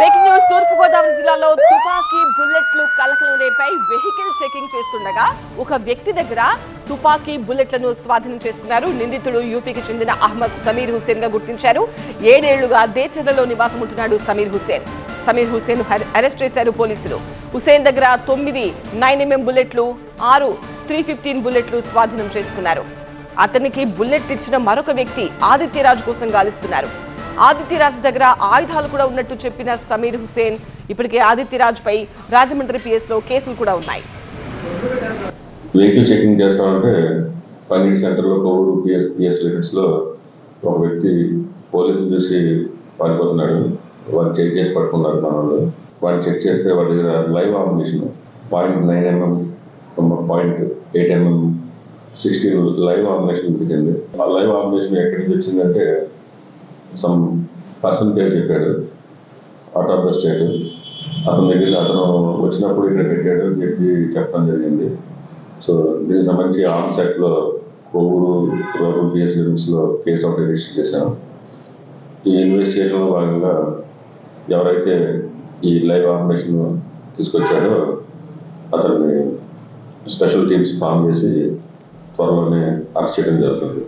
Breaking news తూర్పుగోదావరి జిల్లాలో తుపాకీ బుల్లెట్లు కలకలం రేపాయి. వెహికల్ చెకింగ్ చేస్తుండగా ఒక వ్యక్తి దగ్గర తుపాకీ బుల్లెట్లను స్వాధీనం చేసుకున్నారు. నిందితుడు యూపీకి చెందిన అహ్మద్ సమీర్ హుసేన్ గా గుర్తించారు. 7 ఏళ్లుగా దేచెర్లలో నివాసం ఉంటున్నాడు సమీర్ హుసేన్ అరెస్ట్ చేశారు పోలీసులు. హుసేన్ దగ్గర 9 9mm బుల్లెట్లు, 6 315 బుల్లెట్లు స్వాధీనం చేసుకున్నారు. అతనికి బుల్లెట్ ఇచ్చిన మరొక వ్యక్తి ఆదిత్యరాజ్ కోసం గాలిస్తున్నారు. ఆదిత్యరాజ్ దగ్గర ఆయుధాలు కూడా ఉన్నట్టు చెప్పిన సమీర్ హుసేన్ ఇప్పటికే ఆదిత్యరాజ్ పై రాజమండ్రి పిఎస్ లో కేసులు కూడా ఉన్నాయి. వెహికల్ చెకింగ్ చేస్తామంటే పన్నీటి సెంటర్లో కోవూరు పిఎస్ లిమిట్స్ లో ఒక వ్యక్తి పోలీసులు చూసి పారిపోతున్నాడు. వాళ్ళు చెక్ చేసి పట్టుకున్నారు. మన వాళ్ళు చెక్ చేస్తే వాళ్ళ దగ్గర లైవ్ ఆర్మినేషన్ 0.9mm 0.8mm 16 లైవ్ ఆర్మినేషన్ దొరికింది. ఆ లైవ్ ఆర్మినేషన్ ఎక్కడి నుంచి వచ్చిందంటే సమ్ పర్సన్ పేరు చెప్పాడు, అవుట్ ఆఫ్ ద స్టేట్. అతని దగ్గర అతను వచ్చినప్పుడు ఇక్కడ పెట్టాడు అని చెప్పి చెప్పడం జరిగింది. సో దీనికి సంబంధించి ఆన్ సెట్లో కోవూరు రూరల్ పిఎస్ లిమిట్స్లో కేసు ఒకటి రిజిస్టర్ చేశాను. ఈ ఇన్వెస్టిగేషన్లో భాగంగా ఎవరైతే ఈ లైవ్ ఆర్మినేషన్ తీసుకొచ్చాడో అతన్ని స్పెషల్ టీమ్స్ ఫామ్ చేసి త్వరలోనే అరెస్ట్ చేయడం జరుగుతుంది.